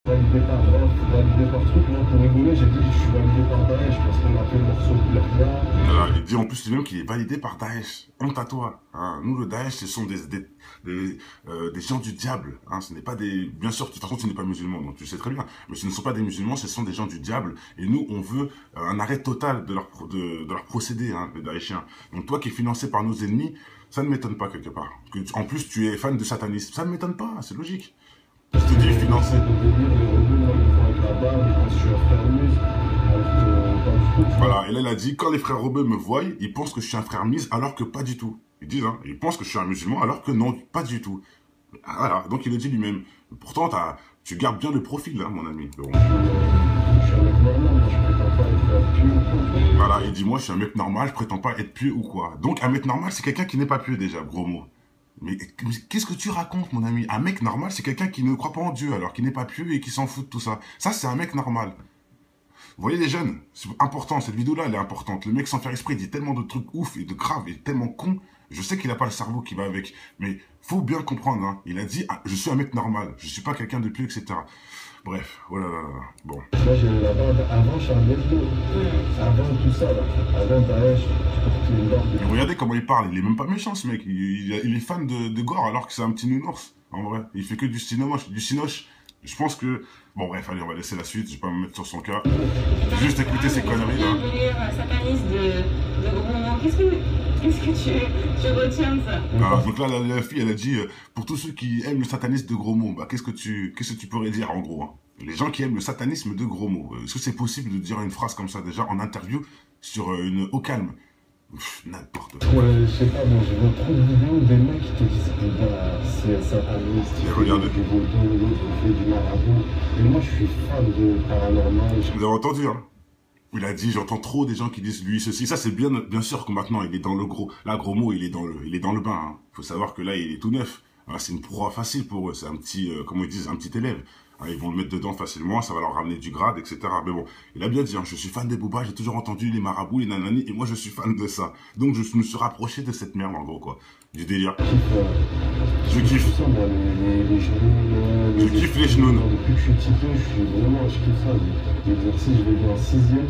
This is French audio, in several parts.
validé par Rof, validé par truc. Moi, pour rigoler, j'ai dit je suis validé par Daesh parce qu'on a fait le morceau Black là. Voilà, il dit en plus lui-même qu'il est validé par Daesh. Honte à toi. Hein. Nous, le Daesh, ce sont des gens du diable. Hein. Ce n'est pas des... Bien sûr, de toute façon, tu n'es pas musulman, donc tu sais très bien. Mais ce ne sont pas des musulmans, ce sont des gens du diable. Et nous, on veut un arrêt total de leur procédé, hein, les Daeshiens. Donc toi qui es financé par nos ennemis, ça ne m'étonne pas quelque part. En plus, tu es fan de satanisme. Ça ne m'étonne pas, c'est logique. Je te dis financé. Voilà, et là, il a dit, quand les frères rebeux me voient, ils pensent que je suis un frère mise, alors que pas du tout. Ils disent, hein, ils pensent que je suis un musulman, alors que non, pas du tout. Voilà, donc il le dit lui-même. Pourtant, tu gardes bien le profil, hein, mon ami. Donc, voilà, il dit, moi, je suis un mec normal, je prétends pas être pieux ou quoi. Donc, un mec normal, c'est quelqu'un qui n'est pas pieux, déjà, gros mot. Mais qu'est-ce que tu racontes, mon ami? Un mec normal, c'est quelqu'un qui ne croit pas en Dieu, alors qui n'est pas pieux et qui s'en fout de tout ça. Ça, c'est un mec normal. Vous voyez les jeunes, c'est important, cette vidéo-là, elle est importante. Le mec, sans faire exprès, il dit tellement de trucs ouf et de graves et tellement con. Je sais qu'il n'a pas le cerveau qui va avec, mais faut bien comprendre, hein. Il a dit, ah, je suis un mec normal, je suis pas quelqu'un de pieux, etc. Bref, voilà, bon. Moi, j'ai la barbe, avant, je suis un lesbo. Avant tout ça, là. Avant Daesh, je portais une barbe. Et regardez comment il parle, il est même pas méchant, ce mec. Il est fan de gore, alors que c'est un petit nounours, en vrai. Il fait que du cinoche. Je pense que... Bon, bref, allez, on va laisser la suite, je vais pas me mettre sur son cas. Juste écouter ces conneries, là. Sataniste de gros. Qu'est-ce que tu retiens de ça? Ah, donc là, la fille, elle a dit, pour tous ceux qui aiment le satanisme de gros mots, bah, qu'est-ce que tu pourrais dire, en gros, hein? Les gens qui aiment le satanisme de gros mots. Est-ce que c'est possible de dire une phrase comme ça, déjà, en interview, sur une au calme? N'importe quoi. Ouais, je sais pas, moi, je vois trop de vidéos des mecs qui te disent, eh ben, c'est sataniste, il fait du vaudou, l'autre, il fait du marabout. Et moi, je suis fan de paranormal. Vous avez entendu, hein? Il a dit, j'entends trop des gens qui disent lui ceci. Ça, c'est bien sûr que maintenant, il est dans le gros. Là, gros mot, il est dans le bain. Hein. Faut savoir que là, il est tout neuf. C'est une proie facile pour eux. C'est un petit, comment ils disent, un petit élève. Hein, ils vont le mettre dedans facilement. Ça va leur ramener du grade, etc. Mais bon, il a bien dit, hein, je suis fan des boubas. J'ai toujours entendu les marabouts, les nanani. Et moi, je suis fan de ça. Donc, je me suis rapproché de cette merde, en gros, quoi. Du délire. Je kiffe. Je kiffe les genoux. Depuis que je suis typé, je kiffe ça. L'exercice, je l'ai vu en 6e.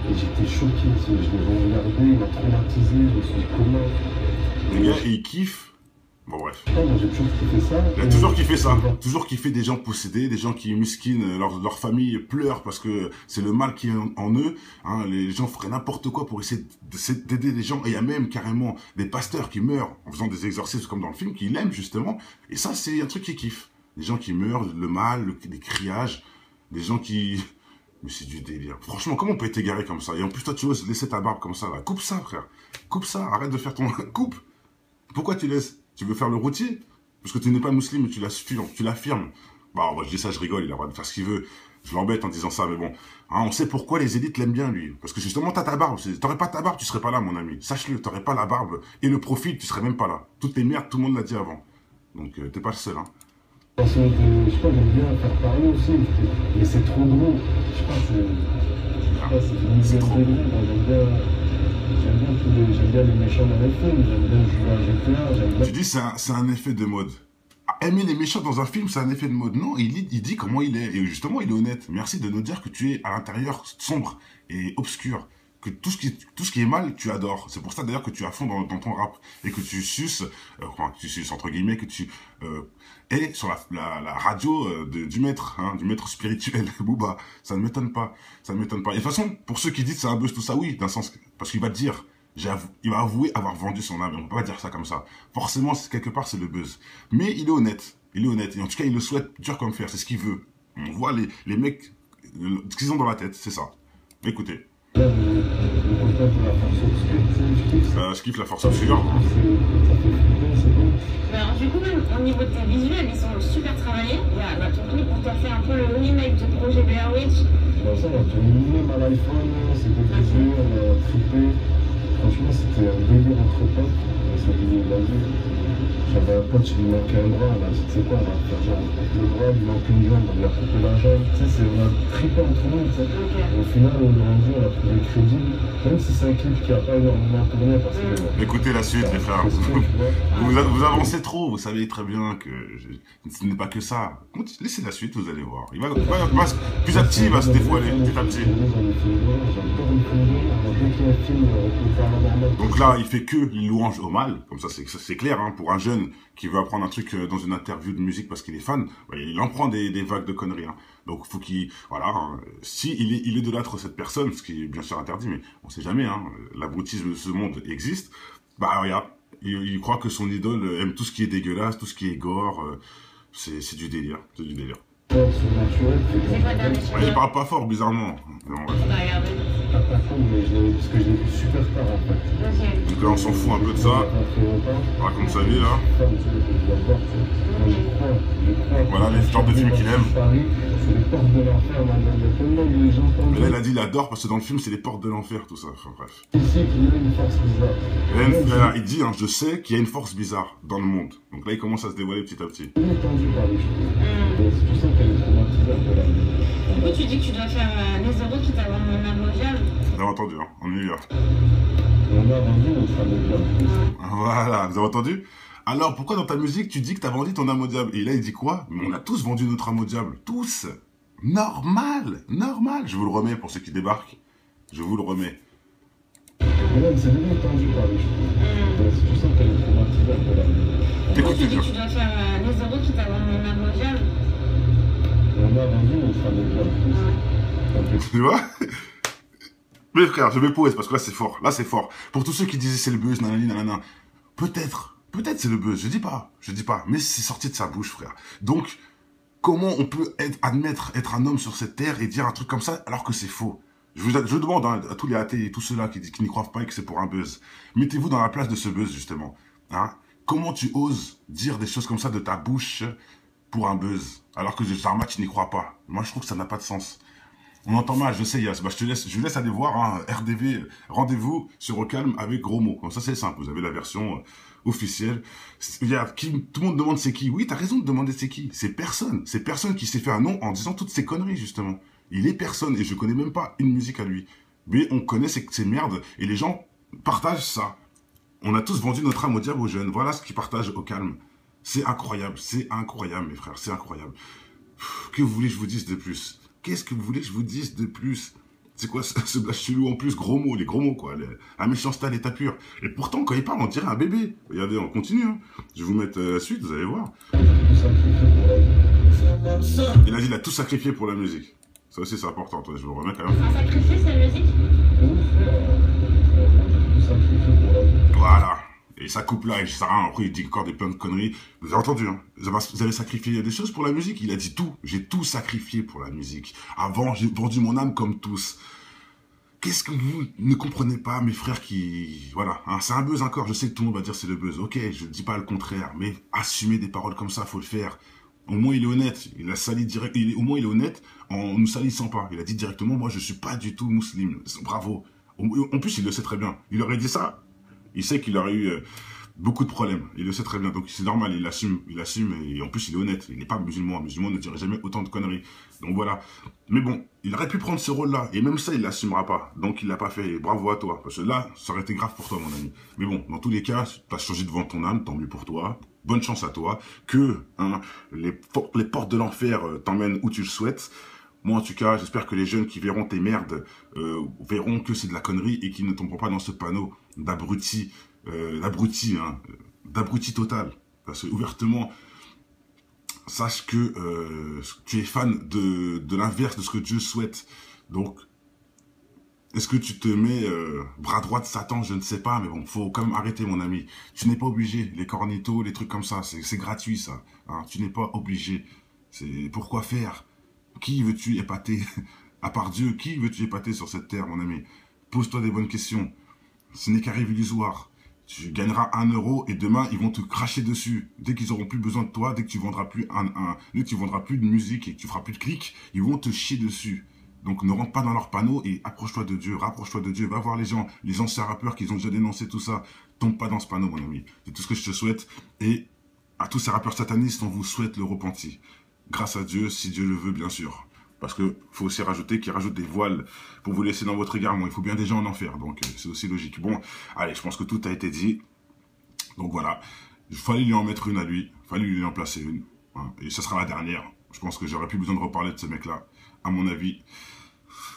Et j'étais choqué, je l'ai regardé, il m'a traumatisé, je me suis dit comment. Les gars, il kiffe. Bon, bref. Moi, j'ai toujours kiffé ça. Il a toujours kiffé ça. Toujours kiffé des gens possédés, des gens qui miskinent, leur famille pleure parce que c'est le mal qui est en eux. Hein, les gens feraient n'importe quoi pour essayer d'aider les gens. Et il y a même carrément des pasteurs qui meurent en faisant des exorcismes comme dans le film, qui l'aiment justement. Et ça, c'est un truc qui kiffe. Des gens qui meurent, le mal, les criages, des gens qui... Mais c'est du délire. Franchement, comment on peut être égaré comme ça? Et en plus, toi, tu oses laisser ta barbe comme ça, là. Coupe ça, frère. Coupe ça. Arrête de faire ton... Coupe. Pourquoi tu laisses? Tu veux faire le routier? Parce que tu n'es pas musulman, mais tu l'affirmes. Bah, moi, je dis ça, je rigole. Il a le droit de faire ce qu'il veut. Je l'embête en disant ça, mais bon. Hein, on sait pourquoi les élites l'aiment bien, lui. Parce que justement, t'as ta barbe. T'aurais pas ta barbe, tu serais pas là, mon ami. Sache-le, t'aurais pas la barbe. Et le profil, tu serais même pas là. Toutes les merdes, tout le monde l'a dit avant. Donc, t'es pas le seul, hein. Parce que, je sais pas, j'aime bien faire parler aussi, mais c'est trop gros. Je sais pas, c'est trop gros. J'aime bien les méchants dans les films, j'aime bien jouer à GTA, j'aime bien... Tu dis c'est un effet de mode. Aimer les méchants dans un film, c'est un effet de mode. Non, il dit comment il est. Et justement, il est honnête. Merci de nous dire que tu es à l'intérieur sombre et obscur. Que tout ce qui est mal, tu adores. C'est pour ça d'ailleurs que tu es à fond dans ton rap. Et que tu suces, entre guillemets, que tu es sur la radio du maître, hein, du maître spirituel, Booba. Ça ne m'étonne pas. Ça ne m'étonne pas. Et de toute façon, pour ceux qui disent c'est un buzz, tout ça, oui, d'un sens, parce qu'il va te dire, il va avouer avoir vendu son âme. On peut pas dire ça comme ça. Forcément, quelque part, c'est le buzz. Mais il est honnête. Il est honnête. Et en tout cas, il le souhaite dur comme fer. C'est ce qu'il veut. On voit les mecs, ce qu'ils ont dans la tête. C'est ça. Écoutez. Je kiffe la force obscure. Alors, du coup, même au niveau de tes visuels, ils sont super travaillés. Il y a ton clip où tu as fait un peu le remake du projet Blair Witch. Ça, on a tout mimé à l'iPhone, c'était plaisir, on a trippé. Franchement, c'était un délire entre potes. Ça faisait de la vie. J'avais un pote, il lui manquait un bras, on a dit, tu sais quoi, on va faire genre, on coupe le bras, il lui manque une jambe, on lui a coupé la jambe. Tu sais, on a trippé entre nous, tu sais. Et au final, on l'a rendu, on l'a trouvé crédible, même si c'est un clip qui a pas énormément tourné, parce que... Écoutez la suite, les frères. Vous avancez trop, vous savez très bien que ce n'est pas que ça. Laissez la suite, vous allez voir. Petit à petit, il va se dévoiler, petit à petit. Donc là, il fait que les louanges au mal, comme ça c'est clair, hein, pour un jeune qui veut apprendre un truc dans une interview de musique parce qu'il est fan, il en prend des vagues de conneries. Hein. Donc faut qu'il, voilà, hein, si il idolâtre cette personne, ce qui est bien sûr interdit, mais on sait jamais, hein, l'abrutisme de ce monde existe, bah regarde, il croit que son idole aime tout ce qui est dégueulasse, tout ce qui est gore, c'est du délire, c'est du délire. Il parle pas fort, bizarrement. Non, ouais. Parce que je l'ai vu super tard en fait. Donc là, on s'en fout un peu de ça. Raconte sa vie là. Voilà les genres de films qu'il aime. Mais là, il a dit il adore parce que dans le film, c'est les portes de l'enfer, tout ça. Enfin bref. Il dit, hein, je sais qu'il y a une force bizarre dans le monde. Donc là, il commence à se dévoiler petit à petit. Du coup, tu dis que tu dois faire les euros qui t'avont mon avocat. Vous avez entendu, hein, on y va. On a vendu notre âme au diable. Voilà, vous avez entendu? Alors, pourquoi dans ta musique, tu dis que t'as vendu ton âme au diable? Et là, il dit quoi? Mais on a tous vendu notre âme au diable. Tous. Normal, normal. Je vous le remets pour ceux qui débarquent. Je vous le remets. Madame, c'est vraiment tendu par les choses. C'est tout ça qu'elle est traumatisée. Écoutez bien. Tu dois faire les euros qui t'avont mon âme au diable. On a vendu notre âme au diable. Tu vois? Mais frère, je me pose parce que là c'est fort. Là c'est fort. Pour tous ceux qui disaient c'est le buzz, nanani, nanana. Peut-être c'est le buzz. Je dis pas. Mais c'est sorti de sa bouche, frère. Donc, comment on peut admettre être un homme sur cette terre et dire un truc comme ça alors que c'est faux? Je demande hein, à tous les athées et tous ceux-là qui n'y croient pas et que c'est pour un buzz. Mettez-vous dans la place de ce buzz, justement. Hein? Comment tu oses dire des choses comme ça de ta bouche pour un buzz alors que Jarma, tu n'y crois pas? Moi, je trouve que ça n'a pas de sens. On entend mal, je sais, Yass. Bah, je laisse aller voir, hein, RDV, rendez-vous sur Au Calme avec gros mots. Comme ça, c'est simple. Vous avez la version officielle. Tout le monde demande c'est qui. Oui, t'as raison de demander c'est qui. C'est personne. C'est personne qui s'est fait un nom en disant toutes ces conneries, justement. Il est personne et je connais même pas une musique à lui. Mais on connaît ces merdes et les gens partagent ça. On a tous vendu notre âme au diable aux jeunes. Voilà ce qu'ils partagent Au Calme. C'est incroyable, mes frères, c'est incroyable. Que vous voulez que je vous dise de plus? Qu'est-ce que vous voulez que je vous dise de plus? C'est quoi ce blague chelou en plus? Gros mots, les gros mots quoi. La méchanceté à l'état pur. Et pourtant, quand il parle, on dirait un bébé. Regardez, on continue. Hein. Je vais vous mettre la suite, vous allez voir. Il a dit il a tout sacrifié pour la musique. Ça aussi, c'est important. Attendez, je vous remets quand même. Un sacrifice, la musique? Voilà. Et ça coupe là, et ça, après il dit encore plein de conneries. Vous avez entendu, hein? Vous avez sacrifié des choses pour la musique? Il a dit tout. J'ai tout sacrifié pour la musique. Avant, j'ai vendu mon âme comme tous. Qu'est-ce que vous ne comprenez pas, mes frères qui... Voilà, hein, c'est un buzz encore. Je sais que tout le monde va dire c'est le buzz. Ok, je ne dis pas le contraire, mais assumer des paroles comme ça, faut le faire. Au moins, il est honnête. Il a sali direct. Au moins, il est honnête en nous salissant pas. Il a dit directement, moi, je suis pas du tout musulman. Bravo. En plus, il le sait très bien. Il aurait dit ça. Il sait qu'il aurait eu beaucoup de problèmes. Il le sait très bien. Donc, c'est normal. Il assume. Et en plus, il est honnête. Il n'est pas musulman. Un musulman ne dirait jamais autant de conneries. Donc, voilà. Mais bon, il aurait pu prendre ce rôle-là. Et même ça, il l'assumera pas. Donc, il l'a pas fait. Et bravo à toi. Parce que là, ça aurait été grave pour toi, mon ami. Mais bon, dans tous les cas, tu as changé devant ton âme. Tant mieux pour toi. Bonne chance à toi. Que hein, les portes de l'enfer t'emmènent où tu le souhaites. Moi, en tout cas, j'espère que les jeunes qui verront tes merdes verront que c'est de la connerie et qu'ils ne tomberont pas dans ce panneau d'abruti, d'abruti total. Parce que, ouvertement, sache que tu es fan de l'inverse de ce que Dieu souhaite. Donc, est-ce que tu te mets bras droit de Satan? Je ne sais pas, mais bon, faut quand même arrêter, mon ami. Tu n'es pas obligé. Les cornitos, les trucs comme ça, c'est gratuit, ça. Hein, tu n'es pas obligé. C'est pourquoi faire? Qui veux-tu épater? À part Dieu, qui veux-tu épater sur cette terre, mon ami? Pose-toi des bonnes questions. Ce n'est qu'un rêve illusoire. Tu gagneras 1 euro et demain, ils vont te cracher dessus. Dès qu'ils auront plus besoin de toi, dès que tu vendras plus dès que tu vendras plus de musique et que tu feras plus de clics, ils vont te chier dessus. Donc ne rentre pas dans leur panneau et approche-toi de Dieu, rapproche-toi de Dieu. Va voir les gens, les anciens rappeurs qui ont déjà dénoncé tout ça. Tombe pas dans ce panneau, mon ami. C'est tout ce que je te souhaite. Et À tous ces rappeurs satanistes, on vous souhaite le repenti. Grâce à Dieu, si Dieu le veut, bien sûr. Parce que faut aussi rajouter qu'ils rajoutent des voiles pour vous laisser dans votre égarement. Il faut bien des gens en enfer, donc c'est aussi logique. Bon, allez, je pense que tout a été dit. Donc voilà, il fallait lui en mettre une à lui, il fallait lui en placer une. Hein, et ce sera la dernière. Je pense que j'aurais plus besoin de reparler de ce mec-là, à mon avis.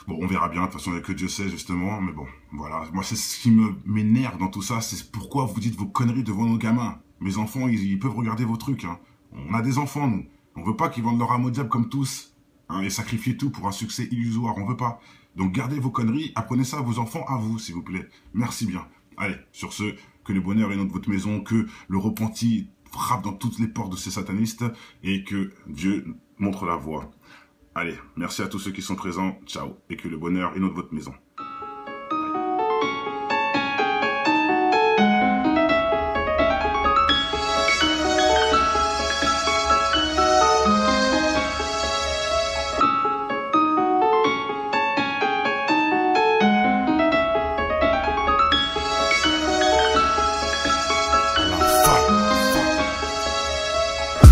Bon, on verra bien, de toute façon, il n'y a que Dieu sait, justement. Mais bon, voilà. Moi, c'est ce qui m'énerve dans tout ça, c'est pourquoi vous dites vos conneries devant nos gamins. Mes enfants, ils peuvent regarder vos trucs. Hein. On a des enfants, nous. On veut pas qu'ils vendent leur âme au diable comme tous. Hein, et sacrifier tout pour un succès illusoire. On veut pas. Donc, gardez vos conneries, apprenez ça à vos enfants, à vous, s'il vous plaît. Merci bien. Allez, sur ce, que le bonheur est dans votre maison, que le repenti frappe dans toutes les portes de ces satanistes et que Dieu montre la voie. Allez, merci à tous ceux qui sont présents. Ciao. Et que le bonheur est dans votre maison.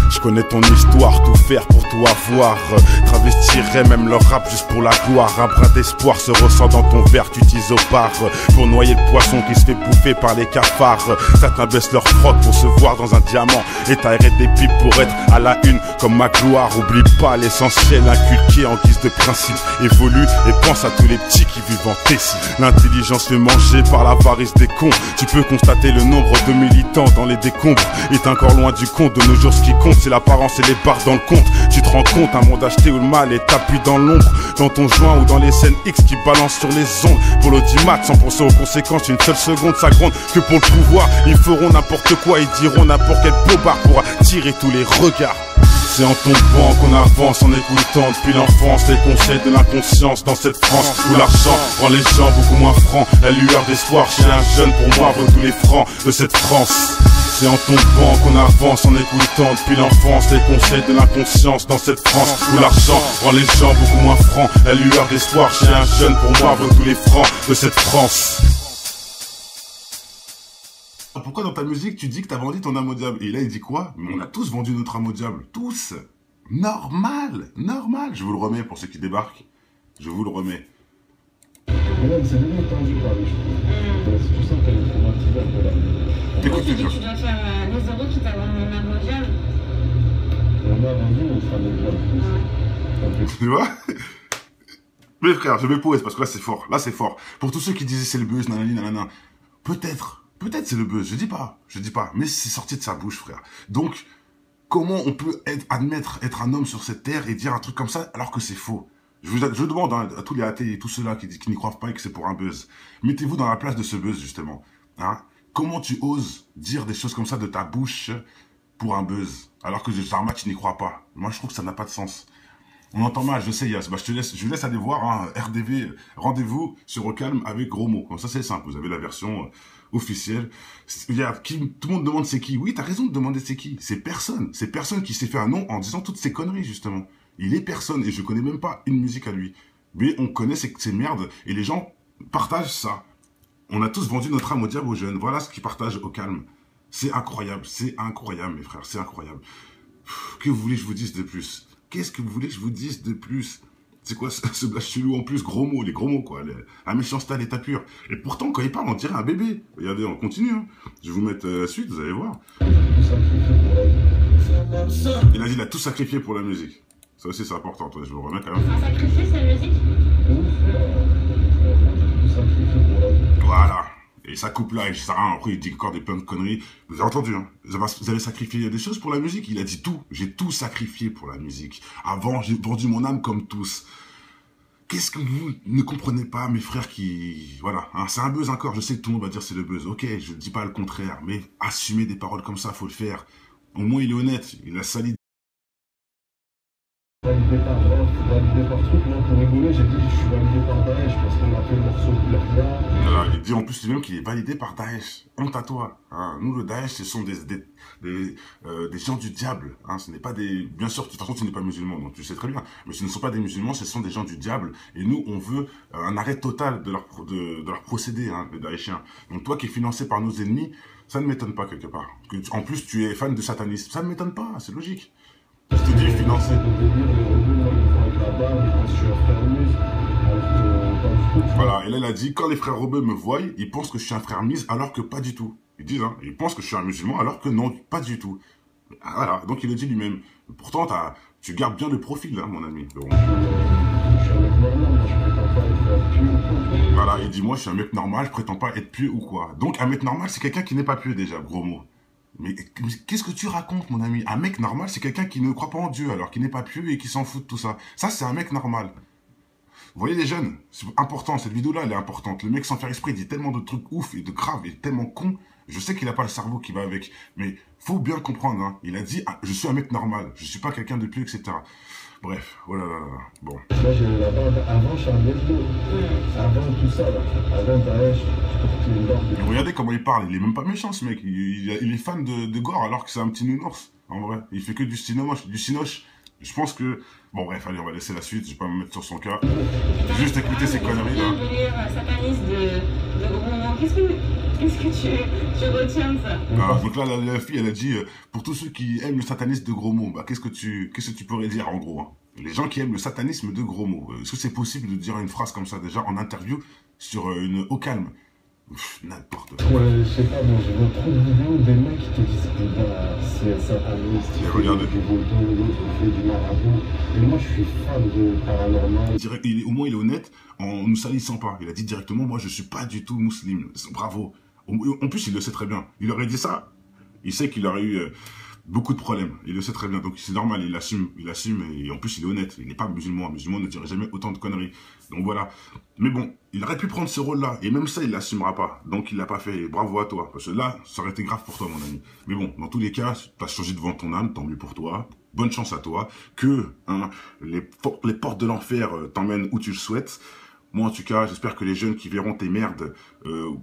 Je connais ton histoire, tout faire pour tout avoir. Travestirais même leur rap juste pour la gloire. Un brin d'espoir se ressent dans ton verre, tu utilises au bar pour noyer le poisson qui se fait bouffer par les cafards. Certains baissent leur froc pour se voir dans un diamant et t'arrêtes des pipes pour être à la une comme ma gloire. Oublie pas l'essentiel inculqué en guise de principe. Évolue et pense à tous les petits qui vivent en Tessie. L'intelligence fait manger par l'avarice des cons. Tu peux constater le nombre de militants dans les décombres. Est encore loin du compte, de nos jours ce qui compte c'est l'apparence et les barres dans le compte. Tu te rends compte, un monde acheté où le mal est tapis dans l'ombre, dans ton joint ou dans les scènes X qui balancent sur les ondes. Pour l'audimat, sans penser aux conséquences, une seule seconde ça gronde. Que pour le pouvoir, ils feront n'importe quoi, ils diront n'importe quel bobard pour attirer tous les regards. C'est en tombant qu'on avance en écoutant depuis l'enfance les conseils de l'inconscience dans cette France où l'argent rend les gens beaucoup moins francs. La lueur d'espoir chez un jeune pour moi vaut tous les francs de cette France. C'est en tombant qu'on avance en écoutant depuis l'enfance les conseils de l'inconscience dans cette France où l'argent rend les gens beaucoup moins francs. La lueur d'espoir chez un jeune pour moi vaut tous les francs de cette France. Pourquoi dans ta musique tu dis que t'as vendu ton âme au diable? Et là il dit quoi? Mais on a tous vendu notre âme au diable. Tous. Normal. Normal. Je vous le remets pour ceux qui débarquent. Je vous le remets. Madame, c'est devenu tendu par les choses. Tu sens qu'elle est traumatisée un peu là. Pourquoi tu dis que tu dois faire les euros qui t'avant mon âme au diable? On a vendu, on sera le diable. Tu vois? Mais frère, je me pose parce que là c'est fort. Là c'est fort. Pour tous ceux qui disaient c'est le buzz, nanani, nanana. Peut-être c'est le buzz, je dis pas, mais c'est sorti de sa bouche, frère. Donc, comment on peut admettre être un homme sur cette terre et dire un truc comme ça alors que c'est faux? Je demande hein, à tous les athées et tous ceux-là qui n'y croient pas et que c'est pour un buzz. Mettez-vous dans la place de ce buzz, justement. Hein? Comment tu oses dire des choses comme ça de ta bouche pour un buzz alors que Jarma, tu n'y crois pas? Moi, je trouve que ça n'a pas de sens. On entend mal, je sais, Yas. Bah, je vous laisse aller voir, hein, RDV, rendez-vous sur Au Calme avec gros mots. Comme ça, c'est simple. Vous avez la version officielle. Tout le monde demande c'est qui. Oui, t'as raison de demander c'est qui. C'est personne. C'est personne qui s'est fait un nom en disant toutes ces conneries, justement. Il est personne et je connais même pas une musique à lui. Mais on connaît ces merdes et les gens partagent ça. On a tous vendu notre âme au diable aux jeunes. Voilà ce qu'ils partagent Au Calme. C'est incroyable, mes frères, c'est incroyable. Que voulez-je vous dise de plus? Qu'est-ce que vous voulez que je vous dise de plus? C'est quoi ce blague chelou en plus? Gros mots, les gros mots quoi. La méchanceté à l'état pur. Et pourtant, quand il parle, on dirait un bébé. Regardez, on continue. Hein. Je vais vous mettre la suite, vous allez voir. Il a dit il a tout sacrifié pour la musique. Ça aussi, c'est important. Attendez, je vous remets quand même. Un sacrifice, la musique? Voilà. Et ça coupe là, et ça rien. Après, il dit encore des plein de conneries. Vous avez entendu, hein? Vous avez sacrifié des choses pour la musique? Il a dit tout. J'ai tout sacrifié pour la musique. Avant, j'ai vendu mon âme comme tous. Qu'est-ce que vous ne comprenez pas, mes frères qui... Voilà, hein, c'est un buzz encore. Je sais que tout le monde va dire c'est le buzz. Ok, je ne dis pas le contraire. Mais assumer des paroles comme ça, faut le faire. Au moins, il est honnête. Il a sali. Validé par Rof, validé par truc, moi pour rigoler j'ai dit je suis validé par Daesh parce qu'on a fait le morceau de voilà, il dit en plus lui-même qu'il est validé par Daesh. Honte à toi. Hein. Nous le Daesh ce sont des gens du diable. Hein. Ce n'est pas des... Bien sûr, de toute façon tu n'es pas musulman, donc tu sais très bien. Mais ce ne sont pas des musulmans, ce sont des gens du diable. Et nous on veut un arrêt total de leur procédé, hein, les Daeshiens. Donc toi qui es financé par nos ennemis, Ça ne m'étonne pas quelque part. En plus, tu es fan de satanisme. Ça ne m'étonne pas, c'est logique. Je te dis financer. Voilà, et là, il a dit, quand les frères rebeux me voient, ils pensent que je suis un frère mise, alors que pas du tout. Ils disent, hein, ils pensent que je suis un musulman, alors que non, pas du tout. Voilà, donc il le dit lui-même. Pourtant, tu gardes bien le profil, hein, mon ami. Donc, voilà, il dit, moi, je suis un mec normal, je prétends pas être pieux ou quoi. Donc, un mec normal, c'est quelqu'un qui n'est pas pieux déjà, gros mot. Mais qu'est-ce que tu racontes, mon ami? Un mec normal, c'est quelqu'un qui ne croit pas en Dieu, alors qui n'est pas pieux et qui s'en fout de tout ça. Ça, c'est un mec normal. Vous voyez les jeunes, c'est important, cette vidéo-là, elle est importante. Le mec, sans faire esprit, il dit tellement de trucs ouf et de graves, il est tellement con. Je sais qu'il n'a pas le cerveau qui va avec, mais faut bien comprendre, hein. Il a dit, ah, je suis un mec normal, je suis pas quelqu'un de pieux, etc. Bref, voilà, bon. Moi, j'ai la barbe avant Charlie Hebdo, avant tout ça, là. Avant Daesh, je portais une barbe. Regardez comment il parle, il est même pas méchant, ce mec. Il est fan de gore, alors que c'est un petit nounours, en vrai. Il fait que du cinoche. Je pense que... Bon, bref, allez, on va laisser la suite, je vais pas me mettre sur son cas. Juste écouter ces conneries, là. Sataniste de gros moments. Qu'est-ce que tu retiens de ça? Ah, donc là, la fille, elle a dit, pour tous ceux qui aiment le satanisme de gros mots, bah, qu'est-ce que tu pourrais dire, en gros, hein? Les gens qui aiment le satanisme de gros mots. Est-ce que c'est possible de dire une phrase comme ça, déjà, en interview, sur une Au Calme? N'importe quoi. Ouais, je sais pas, bon, j'ai vu trop de vidéos des mecs qui te disent que c'est sataniste, il fait du vaudou, l'autre il fait du marabout. Et moi, je suis fan de paranormal. Au moins, il est honnête en nous salissant pas. Il a dit directement, moi, je suis pas du tout musulman. Bravo. En plus, il le sait très bien. Il aurait dit ça, il sait qu'il aurait eu beaucoup de problèmes. Il le sait très bien. Donc, c'est normal, il assume. Et en plus, il est honnête. Il n'est pas musulman. Un musulman ne dirait jamais autant de conneries. Donc, voilà. Mais bon, il aurait pu prendre ce rôle-là. Et même ça, il l'assumera pas. Donc, il l'a pas fait. Et bravo à toi. Parce que là, ça aurait été grave pour toi, mon ami. Mais bon, dans tous les cas, tu as changé devant ton âme. Tant mieux pour toi. Bonne chance à toi. Que les portes de l'enfer t'emmènent où tu le souhaites. Moi, en tout cas, j'espère que les jeunes qui verront tes merdes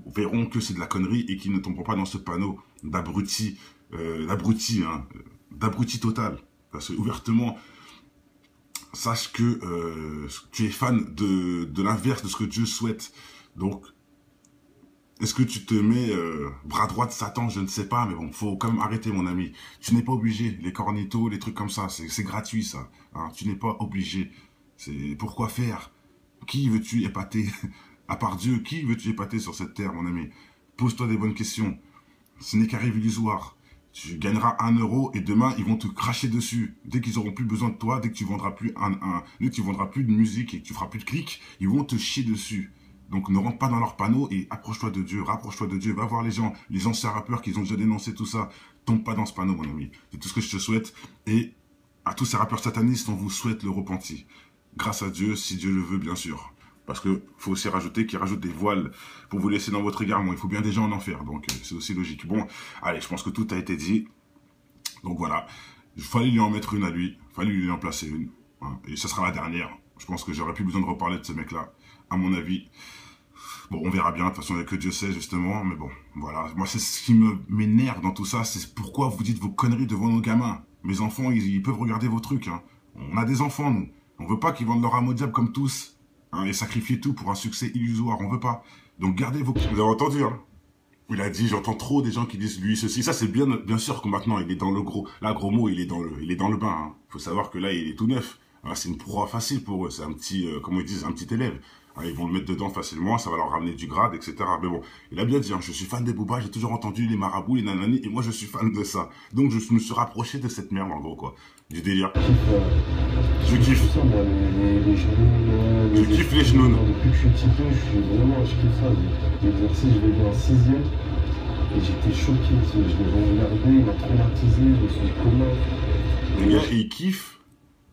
verront que c'est de la connerie et qu'ils ne tomberont pas dans ce panneau d'abruti, d'abruti total. Parce que, ouvertement, sache que tu es fan de l'inverse de ce que Dieu souhaite. Donc, est-ce que tu te mets bras droit de Satan? Je ne sais pas, mais bon, faut quand même arrêter, mon ami. Tu n'es pas obligé. Les cornitos, les trucs comme ça, c'est gratuit, ça. Hein, tu n'es pas obligé. C'est pourquoi faire? Qui veux-tu épater? À part Dieu, qui veux-tu épater sur cette terre, mon ami? Pose-toi des bonnes questions. Ce n'est qu'un illusoire. Tu gagneras 1 euro et demain, ils vont te cracher dessus. Dès qu'ils auront plus besoin de toi, dès que tu vendras plus dès que tu vendras plus de musique et que tu feras plus de clics, ils vont te chier dessus. Donc ne rentre pas dans leur panneau et approche-toi de Dieu, rapproche-toi de Dieu. Va voir les gens, les anciens rappeurs qui ont déjà dénoncé tout ça. Tombe pas dans ce panneau, mon ami. C'est tout ce que je te souhaite. Et à tous ces rappeurs satanistes, on vous souhaite le repenti. Grâce à Dieu, si Dieu le veut, bien sûr. Parce que faut aussi rajouter qu'il rajoute des voiles pour vous laisser dans votre égarement. Il faut bien des gens en enfer, donc c'est aussi logique. Bon, allez, je pense que tout a été dit. Donc voilà, il fallait lui en mettre une à lui, il fallait lui en placer une. Hein, et ce sera la dernière. Je pense que j'aurais plus besoin de reparler de ce mec-là, à mon avis. Bon, on verra bien, de toute façon, il n'y a que Dieu sait, justement. Mais bon, voilà. Moi, c'est ce qui m'énerve dans tout ça, c'est pourquoi vous dites vos conneries devant nos gamins. Mes enfants, ils peuvent regarder vos trucs. Hein. On a des enfants, nous. On veut pas qu'ils vendent leur âme au diable comme tous, hein, et sacrifier tout pour un succès illusoire. On veut pas. Donc gardez vos... Vous avez entendu, hein? Il a dit, j'entends trop des gens qui disent lui ceci. Ça, c'est bien sûr que maintenant, il est dans le gros... Là, gros mot, il est dans le bain. Hein. Faut savoir que là, il est tout neuf. C'est une proie facile pour eux. C'est un petit, comment ils disent, un petit élève. Hein, ils vont le mettre dedans facilement, ça va leur ramener du grade, etc. Mais bon, il a bien dit, hein, je suis fan des Booba, j'ai toujours entendu les marabouts, les nanani, et moi je suis fan de ça. Donc je me suis rapproché de cette merde, en gros, quoi. Du délire. Je kiffe. Je kiffe les genoux. Depuis que je suis petit peu, je kiffe ça. L'exercice, je l'ai vu en 6e, et j'étais choqué. Je l'ai regardé, il m'a traumatisé, je me suis dit comment. Les gars, il kiffe.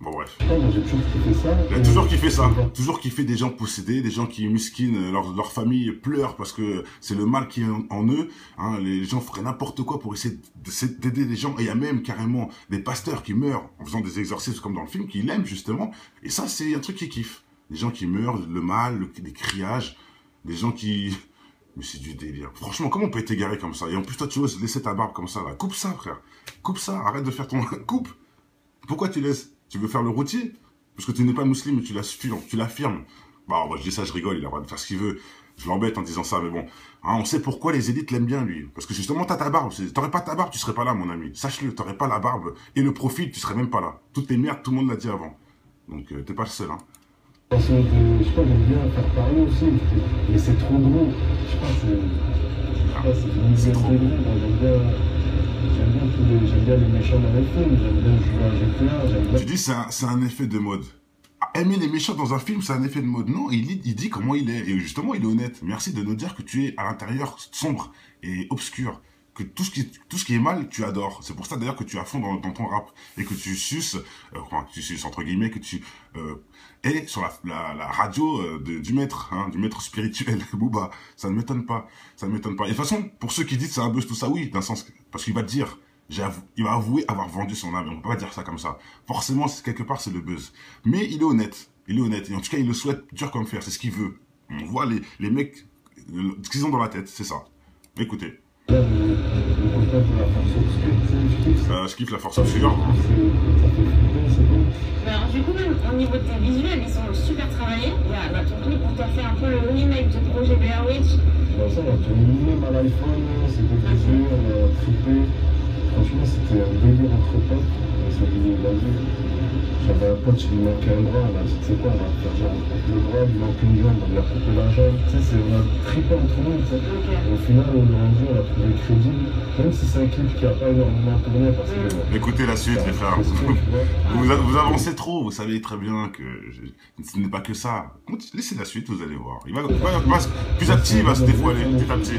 Bon, bref. J'ai toujours kiffé ça. Il a toujours kiffé ça. Toujours kiffé des gens possédés, des gens qui miskinent, leur famille pleure parce que c'est le mal qui est en eux. Hein, les gens feraient n'importe quoi pour essayer d'aider les gens. Et il y a même carrément des pasteurs qui meurent en faisant des exorcismes comme dans le film, qui l'aiment justement. Et ça, c'est un truc qui kiffe. Des gens qui meurent, le mal, les criages, des gens qui... Mais c'est du délire. Franchement, comment on peut être égaré comme ça? Et en plus, toi, tu oses laisser ta barbe comme ça, là. Coupe ça, frère. Coupe ça. Arrête de faire ton... Coupe. Pourquoi tu laisses? Tu veux faire le routier? Parce que tu n'es pas musulman, mais tu l'affirmes. Bah, moi, je dis ça, je rigole, il a le droit de faire ce qu'il veut. Je l'embête en disant ça, mais bon. Hein, on sait pourquoi les élites l'aiment bien, lui. Parce que justement, t'as ta barbe. T'aurais pas ta barbe, tu serais pas là, mon ami. Sache-le, t'aurais pas la barbe et le profil, tu serais même pas là. Toutes les merdes, tout le monde l'a dit avant. Donc, t'es pas le seul, hein. Parce que, je sais pas, j'aime bien faire parler aussi. Mais c'est trop gros. Je sais pas, c'est trop gros. J'aime bien les méchants dans les films. J'aime bien jouer à GTA. J'aime bien... Tu dis, c'est un effet de mode. Aimer les méchants dans un film, c'est un effet de mode. Non, il dit comment il est. Et justement, il est honnête. Merci de nous dire que tu es à l'intérieur sombre et obscur. Que tout ce qui est mal, tu adores. C'est pour ça d'ailleurs que tu es à fond dans ton rap. Et que tu suces, entre guillemets, que tu es sur la radio du maître, hein, du maître spirituel, Booba. Ça ne m'étonne pas. Ça ne m'étonne pas. Et de toute façon, pour ceux qui disent que c'est un buzz, tout ça, oui, d'un sens, parce qu'il va te dire, il va avouer avoir vendu son âme. On ne peut pas dire ça comme ça. Forcément, quelque part, c'est le buzz. Mais il est honnête. Il est honnête. Et en tout cas, il le souhaite dur comme fer. C'est ce qu'il veut. On voit les mecs, ce qu'ils ont dans la tête. C'est ça. Écoutez. Je kiffe la force obscure. Alors, du coup, même au niveau de tes visuels, ils sont super travaillés. Il y a ton clip où tu as fait un peu le remake du projet Blair Witch. Ça, on a tourné même à l'iPhone, c'était plaisir, on a trippé. Franchement, c'était un délire entre potes. Ça devait baser. J'avais un pote, il lui manquait un bras. Là, tu sais quoi, on va faire genre le bras, il lui manque une jambe, on lui a coupé la jambe. Tu sais, on a trippé entre nous. Au final, on est rendu, on a trouvé crédible. Même si c'est un clip qui n'a pas énormément tourné. Parce que, écoutez la suite, les frères. Vous avancez trop, vous savez très bien que ce n'est pas que ça. Laissez la suite, vous allez voir. Petit à petit, il va se dévoiler, petit à petit.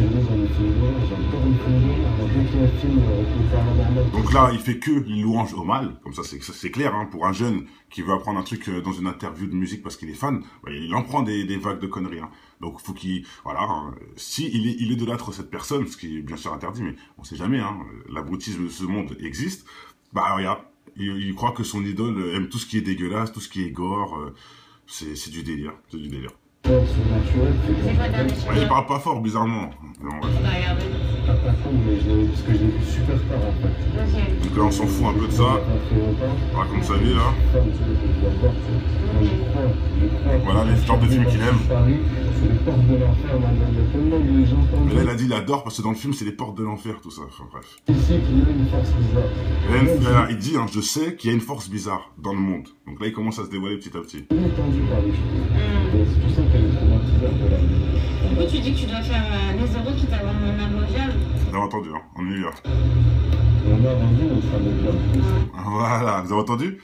Donc là, il fait que les louanges au mal, comme ça c'est clair, hein, pour un jeune qui veut apprendre un truc dans une interview de musique parce qu'il est fan, il en prend des vagues de conneries. Hein. Donc faut qu'il, voilà, hein, si il idolâtre cette personne, ce qui est bien sûr interdit, mais on sait jamais, hein, l'abrutisme de ce monde existe, bah regarde, il croit que son idole aime tout ce qui est dégueulasse, tout ce qui est gore, c'est du délire, c'est du délire. Il parle pas fort, bizarrement. Non, parce que je l'ai vu super tard en fait. Donc là, on s'en fout un peu de ça. Raconte sa vie là. Voilà les genres de films qu'il aime. C'est les portes de l'enfer, mais là, il a dit il adore parce que dans le film, c'est les portes de l'enfer, tout ça. Enfin bref. Il sait qu'il y a une force bizarre. Il dit, hein, je sais qu'il y a une force bizarre dans le monde. Donc là, il commence à se dévoiler petit à petit. Il est tendu par les choses. Tu sens qu'elle est traumatisée. Du coup, tu dis que tu dois faire les euros qui t'avont un mondial. Vous avez entendu, hein, on est là. On a vendu, on sera mondial. Voilà, vous avez entendu?